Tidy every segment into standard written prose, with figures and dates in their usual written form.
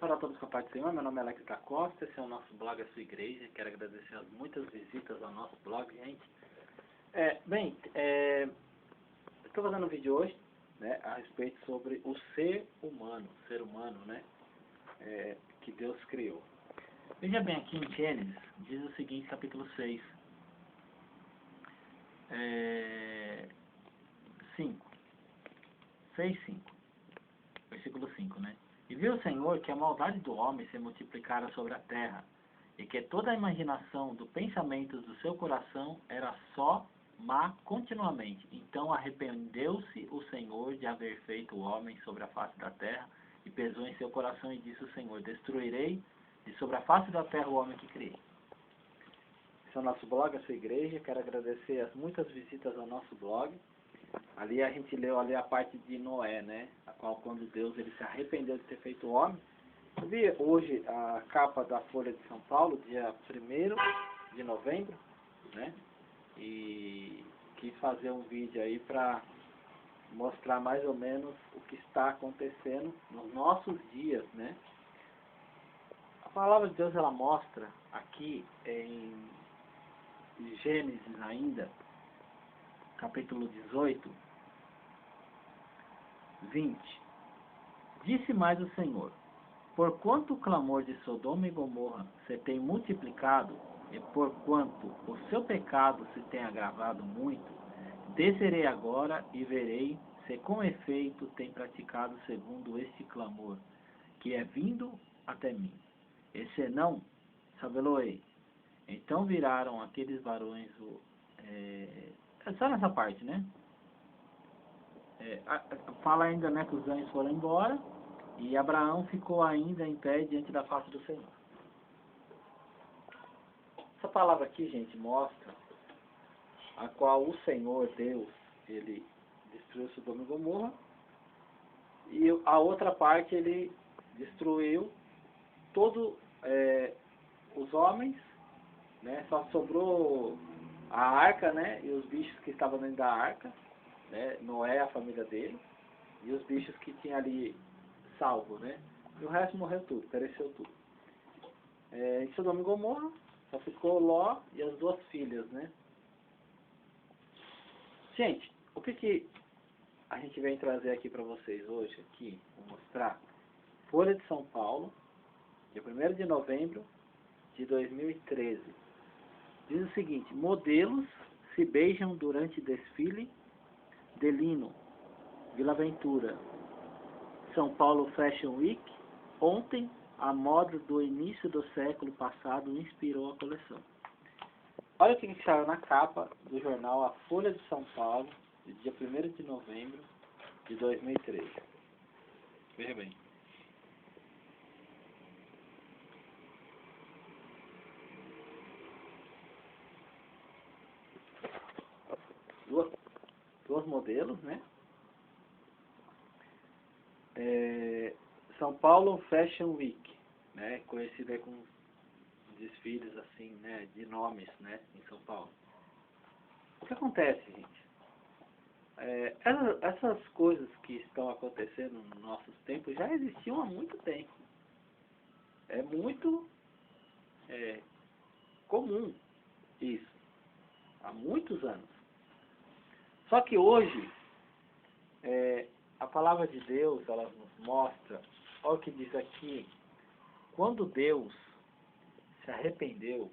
Olá a todos com a paz do Senhor, meu nome é Alex da Costa, esse é o nosso blog, a sua igreja. Quero agradecer as muitas visitas ao nosso blog, gente. Estou fazendo um vídeo hoje, né, a respeito sobre o ser humano, né, que Deus criou. Veja bem, aqui em Gênesis, diz o seguinte, capítulo 6, 5, versículo 5, né? E viu o Senhor que a maldade do homem se multiplicara sobre a terra, e que toda a imaginação do pensamento do seu coração era só má continuamente. Então arrependeu-se o Senhor de haver feito o homem sobre a face da terra, e pesou em seu coração, e disse o Senhor: destruirei de sobre a face da terra o homem que criei. Esse é o nosso blog, a sua igreja. Quero agradecer as muitas visitas ao nosso blog. Ali a gente leu ali a parte de Noé, né? A qual, quando Deus ele se arrependeu de ter feito o homem. Eu vi hoje a capa da Folha de São Paulo, dia 1º de novembro, né? E quis fazer um vídeo aí para mostrar mais ou menos o que está acontecendo nos nossos dias, né? A palavra de Deus ela mostra aqui em Gênesis ainda, capítulo 18, 20. Disse mais o Senhor: porquanto o clamor de Sodoma e Gomorra se tem multiplicado, e porquanto o seu pecado se tem agravado muito, descerei agora e verei se com efeito tem praticado segundo este clamor, que é vindo até mim. E se não, sabê-lo-ei. Então viraram aqueles varões, só nessa parte, né? Fala ainda, né, que os anjos foram embora e Abraão ficou ainda em pé diante da face do Senhor. Essa palavra aqui, gente, mostra a qual o Senhor Deus ele destruiu Sodoma e Gomorra, e a outra parte ele destruiu todos os homens, né? Só sobrou a arca, né, e os bichos que estavam dentro da arca, né? Noé, a família dele, e os bichos que tinha ali salvo, né? E o resto morreu tudo, pereceu tudo. Em Sodoma e Gomorra só ficou Ló e as duas filhas, né? Gente, o que a gente vem trazer aqui para vocês hoje, aqui, vou mostrar. Folha de São Paulo, dia 1º de novembro de 2013. Diz o seguinte: modelos se beijam durante desfile de lino, Vila Ventura, São Paulo Fashion Week. Ontem, a moda do início do século passado inspirou a coleção. Olha o que saiu na capa do jornal A Folha de São Paulo, do dia 1º de novembro de 2013. Veja bem. Duas modelos, né? São Paulo Fashion Week, né? Conhecida com desfiles assim, né? De nomes, né? Em São Paulo. O que acontece, gente? Essas coisas que estão acontecendo nos nossos tempos já existiam há muito tempo. É muito comum isso, há muitos anos. Só que hoje, a palavra de Deus, ela nos mostra, olha o que diz aqui: quando Deus se arrependeu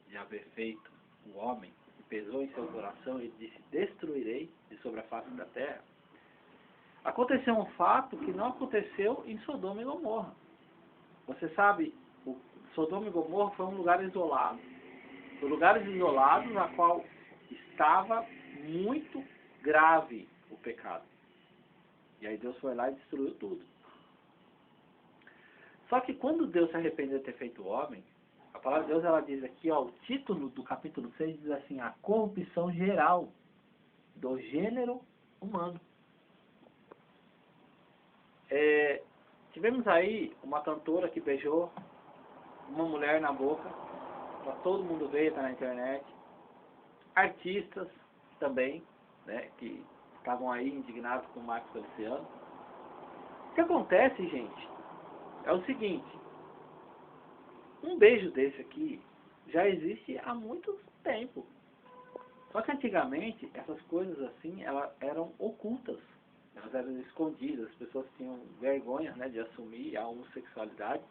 de haver feito o homem, e pesou em seu coração e disse: destruirei de sobre a face da terra, aconteceu um fato que não aconteceu em Sodoma e Gomorra. Você sabe, Sodoma e Gomorra foi um lugar isolado. Foi lugares isolados na qual estava muito grave o pecado. E aí Deus foi lá e destruiu tudo. Só que quando Deus se arrependeu de ter feito o homem, a palavra de Deus ela diz aqui, ó, o título do capítulo 6 diz assim: a corrupção geral do gênero humano. Tivemos aí uma cantora que beijou uma mulher na boca, para todo mundo ver, tá na internet. Artistas também, né, que estavam aí indignados com o Marcos Feliciano. O que acontece, gente, é o seguinte, um beijo desse aqui já existe há muito tempo. Só que antigamente, essas coisas assim, elas eram ocultas. Elas eram escondidas. As pessoas tinham vergonha, né, de assumir a homossexualidade.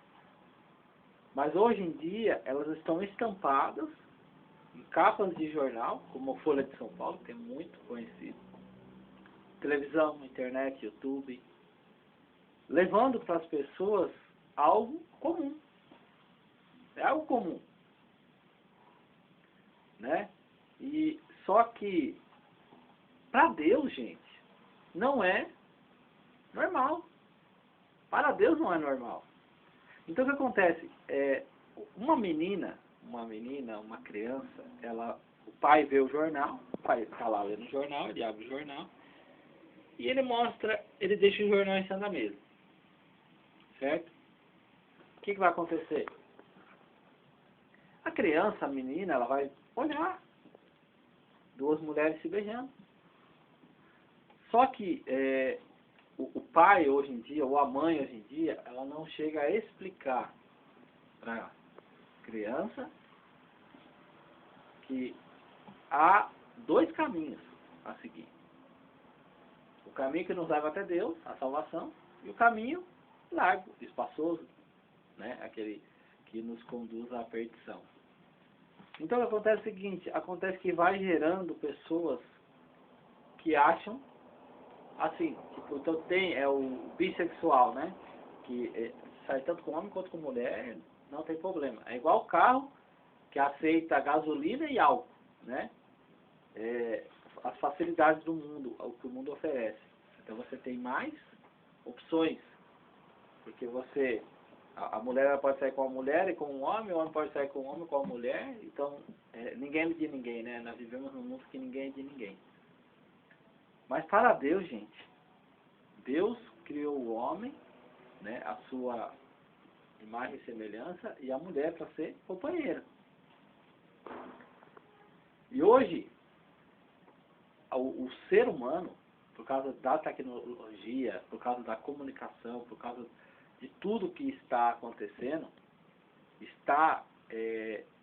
Mas hoje em dia, elas estão estampadas em capas de jornal, como a Folha de São Paulo, que é muito conhecido. Televisão, internet, YouTube. Levando para as pessoas algo comum. É algo comum. Né? E só que para Deus, gente, não é normal. Para Deus não é normal. Então o que acontece? Uma menina, uma criança, o pai vê o jornal, o pai está lá lendo o jornal, ele abre o jornal e ele deixa o jornal em cima da mesa. Certo? O que vai acontecer? A criança, a menina, ela vai olhar duas mulheres se beijando. Só que o pai hoje em dia, ou a mãe hoje em dia, ela não chega a explicar para a criança que há dois caminhos a seguir. O caminho que nos leva até Deus, a salvação, e o caminho largo, espaçoso, né? Aquele que nos conduz à perdição. Então acontece o seguinte, acontece que vai gerando pessoas que acham assim, tipo, então tem o bissexual, né? Que sai tanto com homem quanto com mulher, não tem problema. É igual o carro que aceita gasolina e álcool, né? As facilidades do mundo, o que o mundo oferece. Então você tem mais opções, porque a mulher ela pode sair com a mulher e com um homem, o homem pode sair com o homem e com a mulher, então ninguém é de ninguém, né? Nós vivemos num mundo que ninguém é de ninguém. Mas para Deus, gente, Deus criou o homem, né, a sua imagem e semelhança, e a mulher para ser companheira. E hoje, o ser humano, por causa da tecnologia, por causa da comunicação, por causa de tudo que está acontecendo, está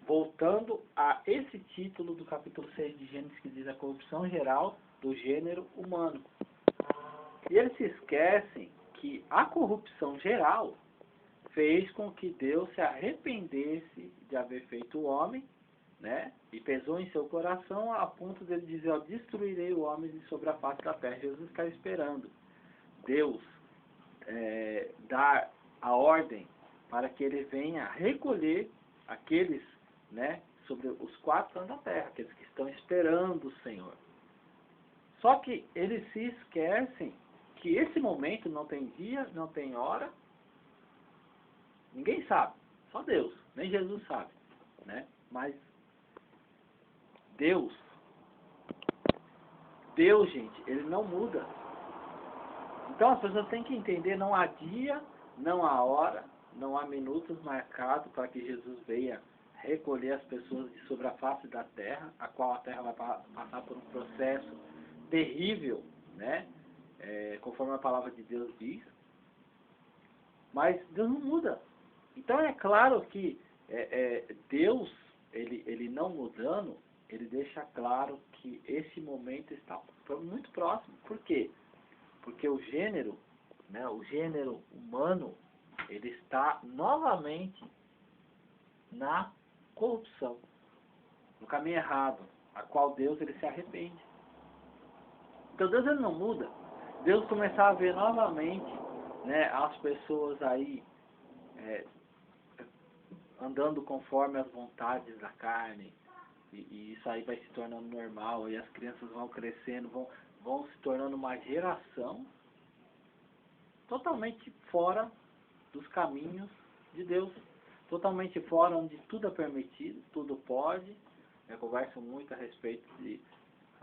voltando a esse título do capítulo 6 de Gênesis, que diz a corrupção geral do gênero humano. E eles se esquecem que a corrupção geral fez com que Deus se arrependesse de haver feito o homem, né? E pesou em seu coração a ponto de ele dizer, ó, destruirei o homem de sobre a face da terra. Jesus está esperando Deus dar a ordem para que ele venha recolher aqueles, né, sobre os quatro cantos da terra, aqueles que estão esperando o Senhor. Só que eles se esquecem que esse momento não tem dia, não tem hora, ninguém sabe, só Deus, nem Jesus sabe, né? Mas Deus, gente, ele não muda. Então as pessoas têm que entender, não há dia, não há hora, não há minutos marcados para que Jesus venha recolher as pessoas de sobre a face da terra, a qual a terra vai passar por um processo terrível, né? Conforme a palavra de Deus diz. Mas Deus não muda. Então é claro que Deus, ele não mudando, ele deixa claro que esse momento está muito próximo. Por quê? Porque o gênero, né, o gênero humano, ele está novamente na corrupção, no caminho errado, a qual Deus ele se arrepende. Então Deus ele não muda. Deus começar a ver novamente, né, as pessoas aí andando conforme as vontades da carne, e isso aí vai se tornando normal, e as crianças vão crescendo, vão se tornando uma geração totalmente fora dos caminhos de Deus, totalmente fora onde tudo é permitido, tudo pode. Eu converso muito a respeito de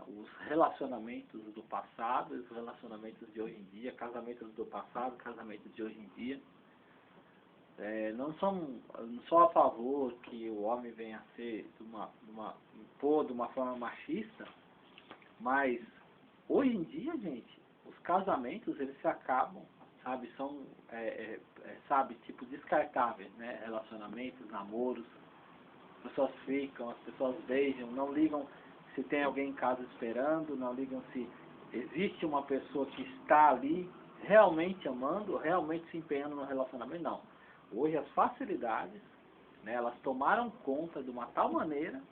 os relacionamentos do passado, os relacionamentos de hoje em dia, casamentos do passado, casamentos de hoje em dia. Não sou a favor que o homem venha a ser impor de uma forma machista, mas hoje em dia, gente, os casamentos eles se acabam sabe, são, sabe, tipo, descartáveis, né? Relacionamentos, namoros, as pessoas ficam, as pessoas beijam, não ligam se tem alguém em casa esperando, não ligam se existe uma pessoa que está ali realmente amando, realmente se empenhando no relacionamento, não. Hoje as facilidades, né, elas tomaram conta de uma tal maneira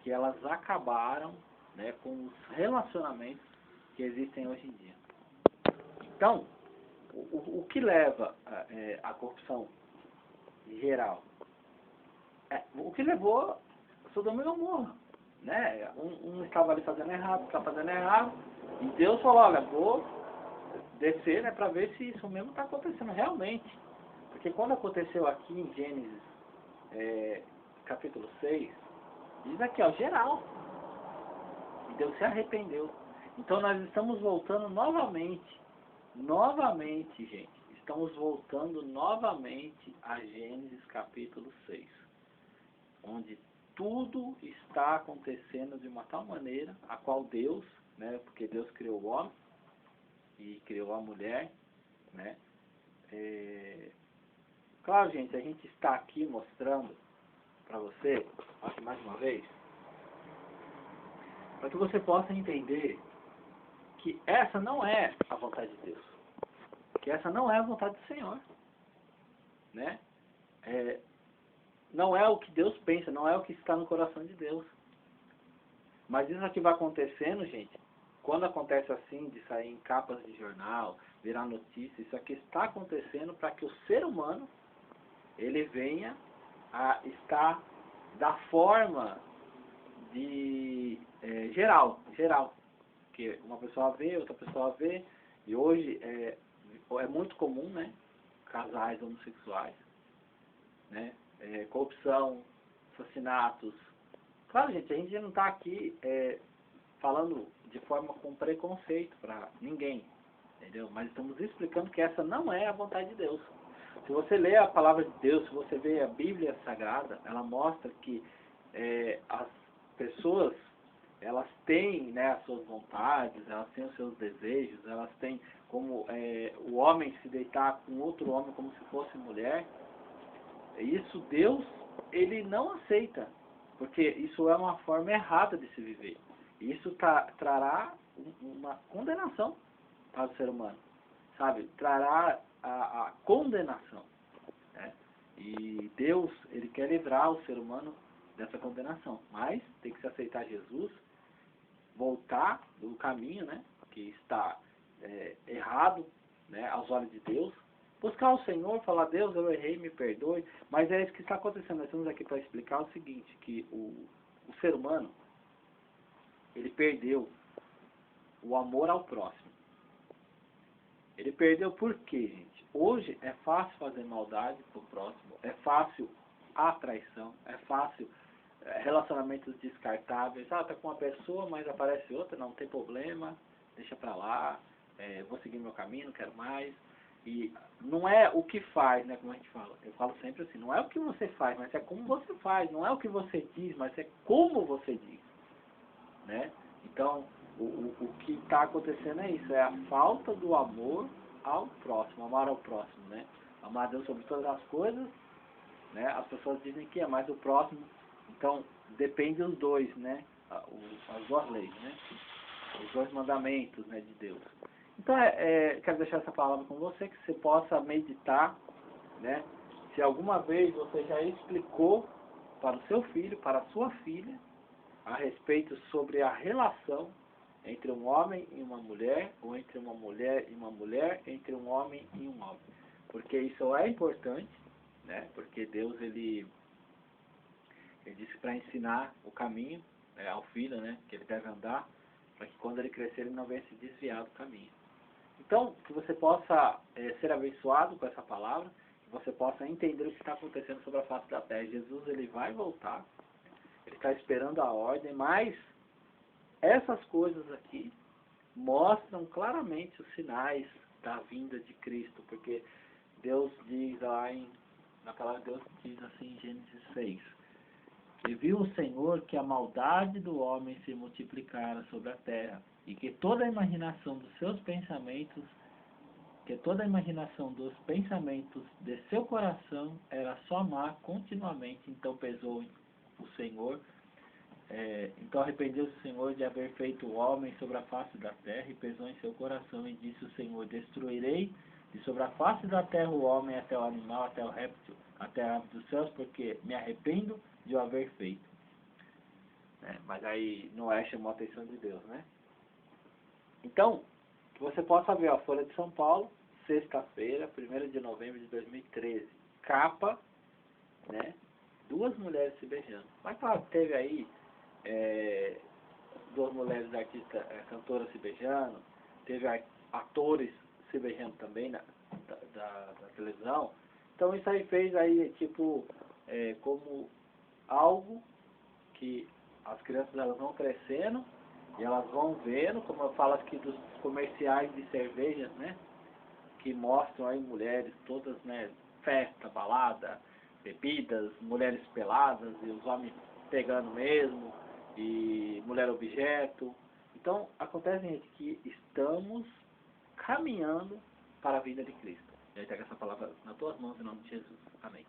que elas acabaram, né, com os relacionamentos que existem hoje em dia. Então, o que leva à corrupção geral? O que levou Sodoma e Gomorra, né? Um estava ali fazendo errado, estava fazendo errado, e Deus falou, olha, vou descer, né, para ver se isso mesmo está acontecendo realmente. Porque quando aconteceu aqui em Gênesis, capítulo 6, diz aqui, ó, geral. E Deus se arrependeu. Então nós estamos voltando novamente, gente, estamos voltando novamente a Gênesis capítulo 6, onde tudo está acontecendo de uma tal maneira, a qual Deus, né, porque Deus criou o homem e criou a mulher, né? Claro, gente, a gente está aqui mostrando para você, acho que mais uma vez, para que você possa entender que essa não é a vontade de Deus, que essa não é a vontade do Senhor, né? Não é o que Deus pensa, não é o que está no coração de Deus. Mas isso aqui vai acontecendo, gente, quando acontece assim, de sair em capas de jornal, virar notícia, isso aqui está acontecendo para que o ser humano, ele venha a estar da forma de geral. Que uma pessoa vê, outra pessoa vê, e hoje é muito comum, né, casais homossexuais, né, corrupção, assassinatos. Claro, gente, a gente não está aqui falando de forma com preconceito para ninguém, entendeu? Mas estamos explicando que essa não é a vontade de Deus. Se você lê a palavra de Deus, se você vê a Bíblia Sagrada, ela mostra que as pessoas, elas têm, né, as suas vontades, elas têm os seus desejos, elas têm como o homem se deitar com outro homem como se fosse mulher. Isso Deus, ele não aceita, porque isso é uma forma errada de se viver. Isso trará uma condenação para o ser humano, sabe? Trará a condenação, né? E Deus, ele quer livrar o ser humano dessa condenação, mas tem que se aceitar Jesus, voltar do caminho, né, que está errado, né, aos olhos de Deus, buscar o Senhor, falar, Deus, eu errei, me perdoe. Mas é isso que está acontecendo. Nós estamos aqui para explicar o seguinte, que o ser humano, ele perdeu o amor ao próximo. Ele perdeu por quê, gente? Hoje é fácil fazer maldade pro próximo, é fácil a traição, é fácil relacionamentos descartáveis. Tá com uma pessoa, mas aparece outra, não tem problema, deixa pra lá, vou seguir meu caminho, não quero mais. E não é o que faz, né, como a gente fala. Eu falo sempre assim, não é o que você faz, mas é como você faz. Não é o que você diz, mas é como você diz, né? Então, o que está acontecendo é isso, é a falta do amor ao próximo, amar ao próximo, né? Amar a Deus sobre todas as coisas, né? As pessoas dizem que é mais o próximo, então depende dos dois, né? As duas leis, né? Os dois mandamentos, né, de Deus. Então, quero deixar essa palavra com você, que você possa meditar, né? Se alguma vez você já explicou para o seu filho, para a sua filha, a respeito sobre a relação entre um homem e uma mulher, ou entre uma mulher e uma mulher, entre um homem e um homem. Porque isso é importante, né? Porque Deus, ele disse para ensinar o caminho ao filho, né? Que ele deve andar, para que quando ele crescer ele não venha se desviar do caminho. Então, que você possa ser abençoado com essa palavra, que você possa entender o que está acontecendo sobre a face da terra. Jesus, ele vai voltar, ele está esperando a ordem, mas essas coisas aqui mostram claramente os sinais da vinda de Cristo, porque Deus diz lá na palavra de Deus diz assim em Gênesis 6, e viu o Senhor que a maldade do homem se multiplicara sobre a terra, e que toda a imaginação dos seus pensamentos que toda a imaginação dos pensamentos de seu coração era só má continuamente. Então pesou o Senhor, então arrependeu-se o Senhor de haver feito o homem sobre a face da terra, e pesou em seu coração, e disse o Senhor: destruirei de sobre a face da terra o homem, até o animal, até o réptil, até a ave dos céus, porque me arrependo de o haver feito. Mas aí Noé chamou a atenção de Deus, né? Então, que você possa ver a Folha de São Paulo, sexta-feira, 1º de novembro de 2013. Capa, né? 2 mulheres se beijando. Mas claro, teve aí 2 mulheres artistas, cantoras se beijando, teve atores se beijando também da televisão. Então isso aí fez aí, tipo, como algo que as crianças elas vão crescendo e elas vão vendo, como eu falo aqui dos comerciais de cervejas, né? Que mostram aí mulheres todas, né? Festa, balada, bebidas, mulheres peladas e os homens pegando mesmo, e mulher objeto. Então, acontece, gente, que estamos caminhando para a vida de Cristo. E aí, pega essa palavra nas tuas mãos, em nome de Jesus. Amém.